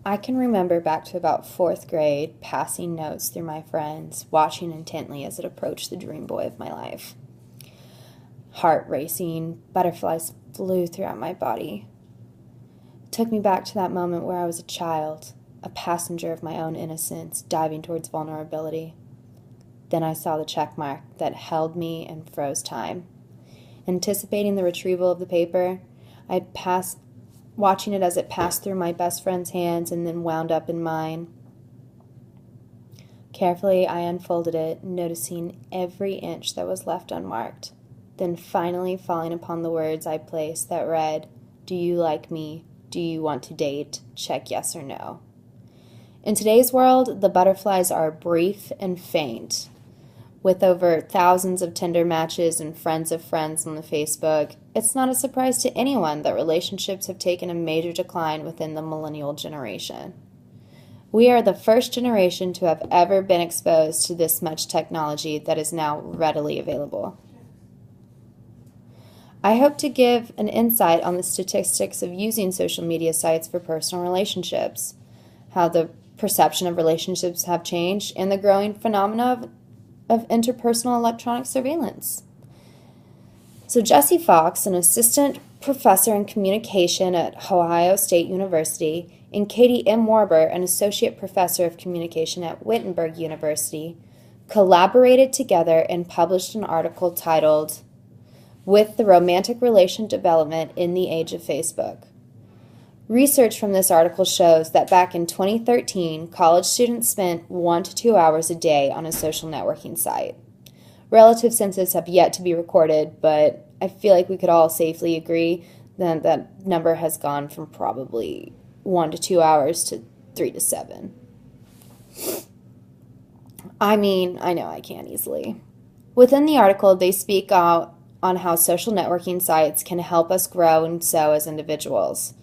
I can remember back to about fourth grade, passing notes through my friends, watching intently as it approached the dream boy of my life. Heart racing, butterflies flew throughout my body. It took me back to that moment where I was a child, a passenger of my own innocence, diving towards vulnerability. Then I saw the check mark that held me and froze time. Anticipating the retrieval of the paper, watching it as it passed through my best friend's hands and then wound up in mine. Carefully, I unfolded it, noticing every inch that was left unmarked, then finally falling upon the words I placed that read, "Do you like me? Do you want to date? Check yes or no." In today's world, the butterflies are brief and faint. With over thousands of Tinder matches and friends of friends on the Facebook, it's not a surprise to anyone that relationships have taken a major decline within the millennial generation. We are the first generation to have ever been exposed to this much technology that is now readily available. I hope to give an insight on the statistics of using social media sites for personal relationships, how the perception of relationships have changed, and the growing phenomena of interpersonal electronic surveillance. So Jesse Fox, an assistant professor in communication at Ohio State University, and Katie M. Warber, an associate professor of communication at Wittenberg University, collaborated together and published an article titled, "With the Romantic Relation Development in the Age of Facebook." Research from this article shows that back in 2013, college students spent 1 to 2 hours a day on a social networking site. Relative census have yet to be recorded, but I feel like we could all safely agree that that number has gone from probably 1 to 2 hours to 3 to 7. I mean, I know I can easily. Within the article, they speak out on how social networking sites can help us grow and so as individuals.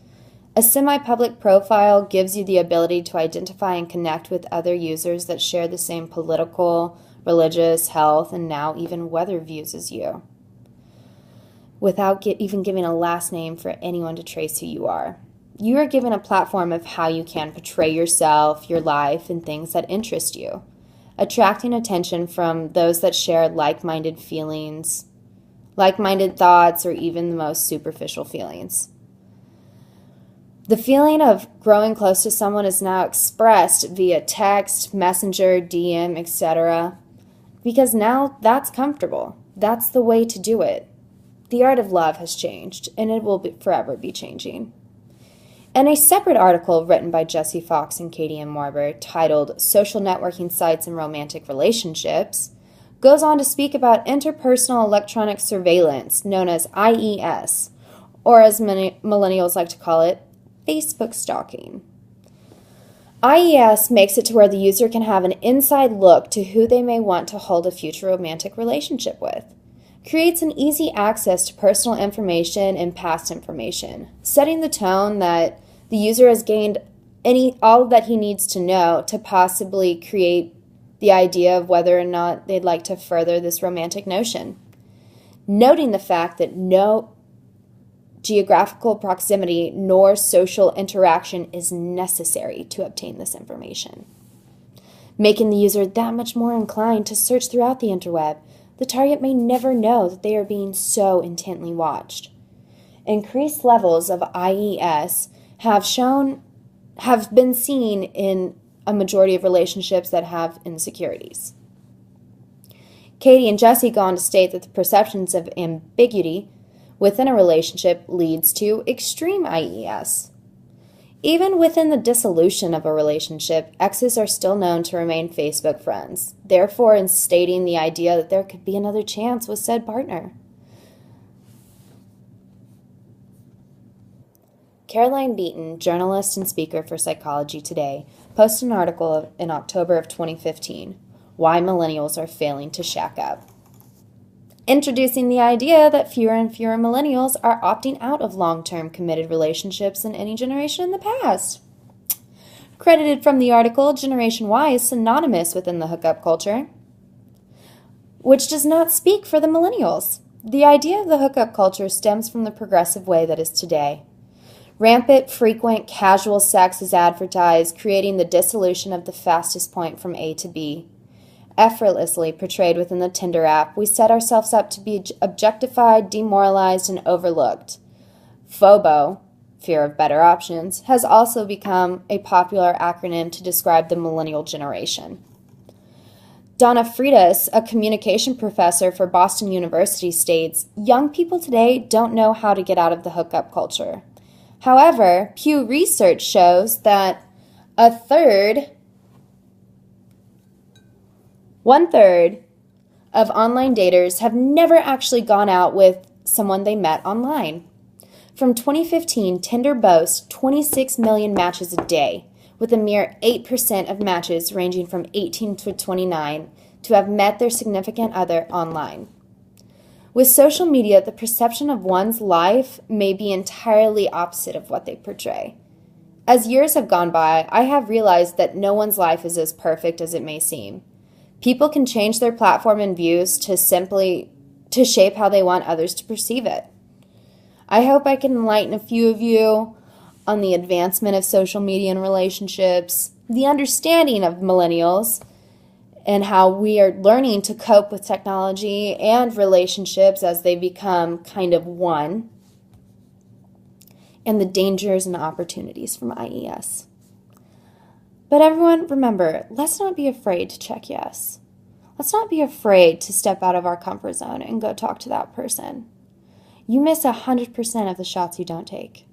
A semi-public profile gives you the ability to identify and connect with other users that share the same political, religious, health, and now even weather views as you, without even giving a last name for anyone to trace who you are. You are given a platform of how you can portray yourself, your life, and things that interest you, attracting attention from those that share like-minded feelings, like-minded thoughts, or even the most superficial feelings. The feeling of growing close to someone is now expressed via text, messenger, DM, etc. Because now that's comfortable. That's the way to do it. The art of love has changed, and it will forever be changing. In a separate article written by Jesse Fox and Katie M. Warber titled "Social Networking Sites and Romantic Relationships," goes on to speak about interpersonal electronic surveillance, known as IES, or as many millennials like to call it, Facebook stalking. IES makes it to where the user can have an inside look to who they may want to hold a future romantic relationship with. Creates an easy access to personal information and past information, setting the tone that the user has gained all that he needs to know to possibly create the idea of whether or not they'd like to further this romantic notion. Noting the fact that no geographical proximity nor social interaction is necessary to obtain this information, making the user that much more inclined to search throughout the interweb. The target may never know that they are being so intently watched. Increased levels of IES have been seen in a majority of relationships that have insecurities. Katie and Jesse go on to state that the perceptions of ambiguity within a relationship leads to extreme IES. Even within the dissolution of a relationship, exes are still known to remain Facebook friends, therefore instating the idea that there could be another chance with said partner. Caroline Beaton, journalist and speaker for Psychology Today, posted an article in October of 2015, "Why Millennials Are Failing to Shack Up," introducing the idea that fewer and fewer millennials are opting out of long-term committed relationships than any generation in the past. Credited from the article, Generation Y is synonymous within the hookup culture, which does not speak for the millennials. The idea of the hookup culture stems from the progressive way that is today. Rampant, frequent, casual sex is advertised, creating the dissolution of the fastest point from A to B. Effortlessly portrayed within the Tinder app, we set ourselves up to be objectified, demoralized, and overlooked. FOBO, fear of better options, has also become a popular acronym to describe the millennial generation. Donna Freitas, a communication professor for Boston University, states, "Young people today don't know how to get out of the hookup culture." However, Pew Research shows that one-third of online daters have never actually gone out with someone they met online. From 2015, Tinder boasts 26 million matches a day, with a mere 8% of matches ranging from 18 to 29 to have met their significant other online. With social media, the perception of one's life may be entirely opposite of what they portray. As years have gone by, I have realized that no one's life is as perfect as it may seem. People can change their platform and views to shape how they want others to perceive it. I hope I can enlighten a few of you on the advancement of social media and relationships, the understanding of millennials, and how we are learning to cope with technology and relationships as they become kind of one, and the dangers and opportunities from IES. But everyone, remember, let's not be afraid to check yes. Let's not be afraid to step out of our comfort zone and go talk to that person. You miss 100% of the shots you don't take.